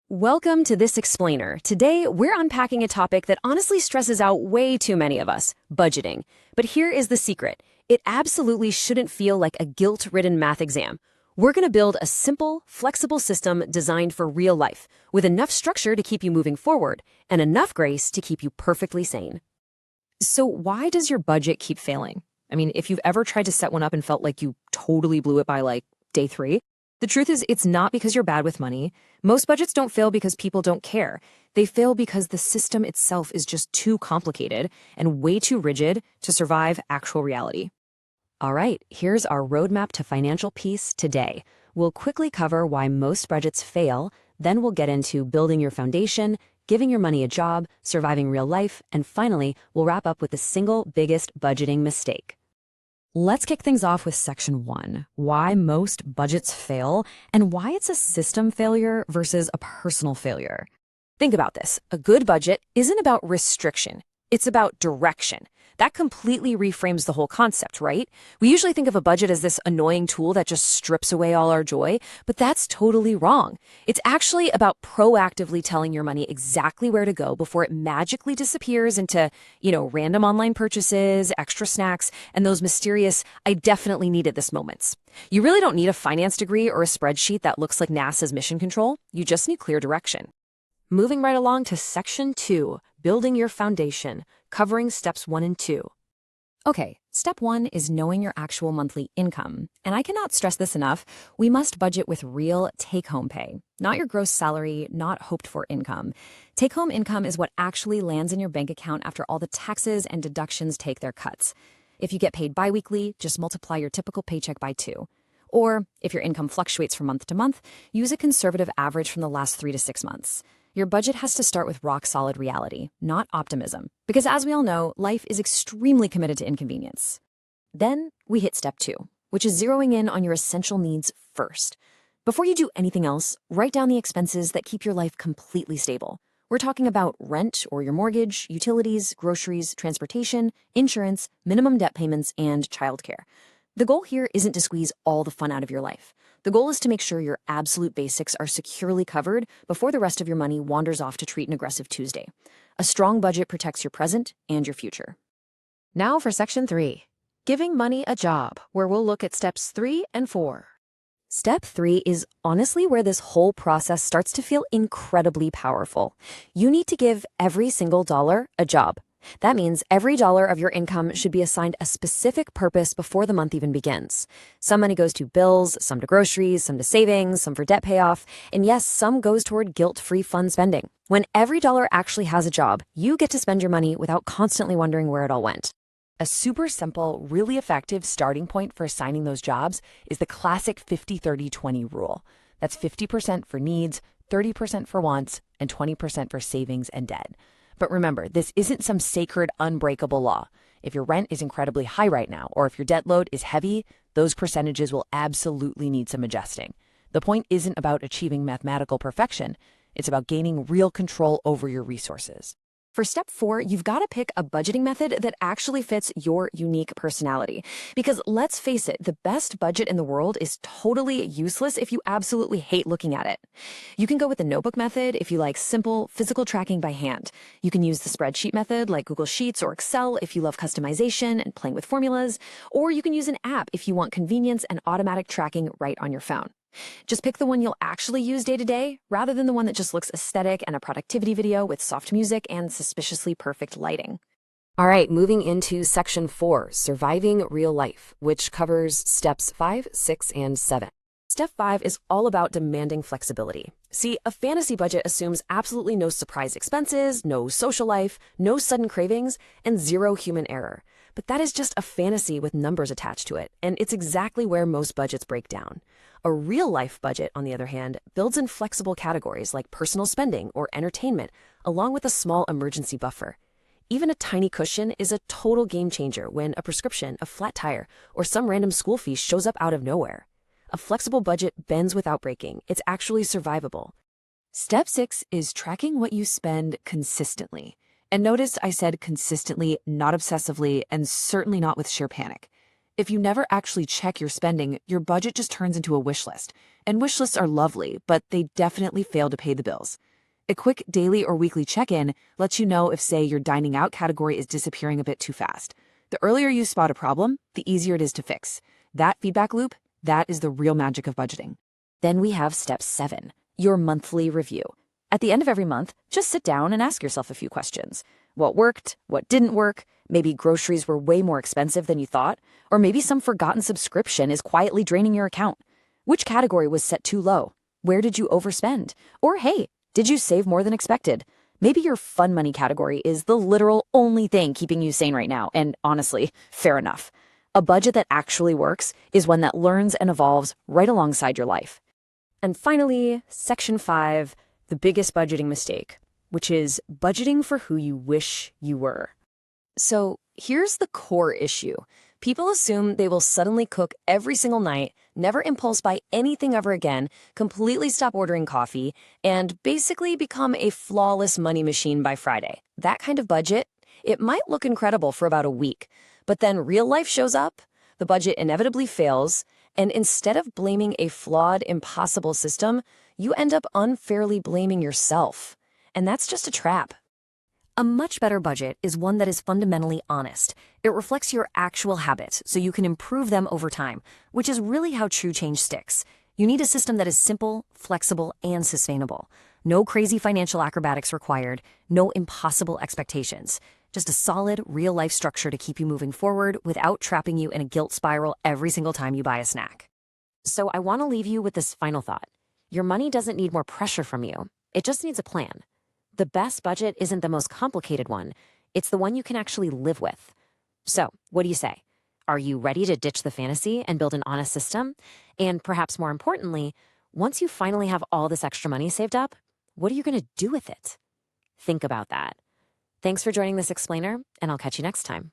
Welcome to This Explainer. Today, we're unpacking a topic that honestly stresses out way too many of us, budgeting. But here is the secret. It absolutely shouldn't feel like a guilt-ridden math exam. We're going to build a simple, flexible system designed for real life, with enough structure to keep you moving forward, and enough grace to keep you perfectly sane. So why does your budget keep failing? I mean, if you've ever tried to set one up and felt like you totally blew it by day 3, the truth is it's not because you're bad with money. Most budgets don't fail because people don't care. They fail because the system itself is just too complicated and way too rigid to survive actual reality. All right, here's our roadmap to financial peace today. We'll quickly cover why most budgets fail, then we'll get into building your foundation, giving your money a job, surviving real life, and finally, we'll wrap up with the single biggest budgeting mistake. Let's kick things off with section 1, why most budgets fail and why it's a system failure versus a personal failure. Think about this. A good budget isn't about restriction. It's about direction. That completely reframes the whole concept, right? We usually think of a budget as this annoying tool that just strips away all our joy, but that's totally wrong. It's actually about proactively telling your money exactly where to go before it magically disappears into, random online purchases, extra snacks, and those mysterious, I definitely needed this moments. You really don't need a finance degree or a spreadsheet that looks like NASA's mission control. You just need clear direction. Moving right along to section 2, building your foundation, covering steps 1 and 2. Okay, step 1 is knowing your actual monthly income. And I cannot stress this enough, we must budget with real take-home pay, not your gross salary, not hoped-for income. Take-home income is what actually lands in your bank account after all the taxes and deductions take their cuts. If you get paid biweekly, just multiply your typical paycheck by 2. Or, if your income fluctuates from month to month, use a conservative average from the last 3 to 6 months. Your budget has to start with rock-solid reality, not optimism. Because as we all know, life is extremely committed to inconvenience. Then we hit step 2, which is zeroing in on your essential needs first. Before you do anything else, write down the expenses that keep your life completely stable. We're talking about rent or your mortgage, utilities, groceries, transportation, insurance, minimum debt payments, and childcare. The goal here isn't to squeeze all the fun out of your life. The goal is to make sure your absolute basics are securely covered before the rest of your money wanders off to treat an aggressive Tuesday. A strong budget protects your present and your future. Now for section 3, giving money a job, where we'll look at steps 3 and 4. Step 3 is honestly where this whole process starts to feel incredibly powerful. You need to give every single dollar a job. That means every dollar of your income should be assigned a specific purpose before the month even begins. Some money goes to bills, some to groceries, some to savings, some for debt payoff, and yes, some goes toward guilt-free fun spending. When every dollar actually has a job, you get to spend your money without constantly wondering where it all went. A super simple, really effective starting point for assigning those jobs is the classic 50-30-20 rule. That's 50% for needs, 30% for wants, and 20% for savings and debt. But remember, this isn't some sacred, unbreakable law. If your rent is incredibly high right now, or if your debt load is heavy, those percentages will absolutely need some adjusting. The point isn't about achieving mathematical perfection. It's about gaining real control over your resources. For step 4, you've got to pick a budgeting method that actually fits your unique personality. Because let's face it, the best budget in the world is totally useless if you absolutely hate looking at it. You can go with the notebook method if you like simple, physical tracking by hand. You can use the spreadsheet method like Google Sheets or Excel if you love customization and playing with formulas. Or you can use an app if you want convenience and automatic tracking right on your phone. Just pick the one you'll actually use day to day, rather than the one that just looks aesthetic and a productivity video with soft music and suspiciously perfect lighting. All right, moving into section 4, surviving real life, which covers steps 5, 6, and 7. Step 5 is all about demanding flexibility. See, a fantasy budget assumes absolutely no surprise expenses, no social life, no sudden cravings, and 0 human error. But that is just a fantasy with numbers attached to it, and it's exactly where most budgets break down. A real-life budget, on the other hand, builds in flexible categories like personal spending or entertainment, along with a small emergency buffer. Even a tiny cushion is a total game changer when a prescription, a flat tire, or some random school fee shows up out of nowhere. A flexible budget bends without breaking. It's actually survivable. Step 6 is tracking what you spend consistently. And notice I said consistently, not obsessively, and certainly not with sheer panic. If you never actually check your spending, your budget just turns into a wish list. And wish lists are lovely, but they definitely fail to pay the bills. A quick daily or weekly check-in lets you know if, say, your dining out category is disappearing a bit too fast. The earlier you spot a problem, the easier it is to fix. That feedback loop, that is the real magic of budgeting. Then we have step 7, your monthly review. At the end of every month, just sit down and ask yourself a few questions. What worked? What didn't work? Maybe groceries were way more expensive than you thought, or maybe some forgotten subscription is quietly draining your account. Which category was set too low? Where did you overspend? Or hey, did you save more than expected? Maybe your fun money category is the literal only thing keeping you sane right now, and honestly, fair enough. A budget that actually works is one that learns and evolves right alongside your life. And finally, section 5, the biggest budgeting mistake, which is budgeting for who you wish you were. So here's the core issue. People assume they will suddenly cook every single night, never impulse buy anything ever again, completely stop ordering coffee, and basically become a flawless money machine by Friday. That kind of budget, it might look incredible for about a week, but then real life shows up, the budget inevitably fails, and instead of blaming a flawed, impossible system, you end up unfairly blaming yourself. And that's just a trap. A much better budget is one that is fundamentally honest. It reflects your actual habits so you can improve them over time, which is really how true change sticks. You need a system that is simple, flexible, and sustainable. No crazy financial acrobatics required, no impossible expectations. Just a solid, real-life structure to keep you moving forward without trapping you in a guilt spiral every single time you buy a snack. So I want to leave you with this final thought. Your money doesn't need more pressure from you. It just needs a plan. The best budget isn't the most complicated one. It's the one you can actually live with. So, what do you say? Are you ready to ditch the fantasy and build an honest system? And perhaps more importantly, once you finally have all this extra money saved up, what are you going to do with it? Think about that. Thanks for joining this explainer, and I'll catch you next time.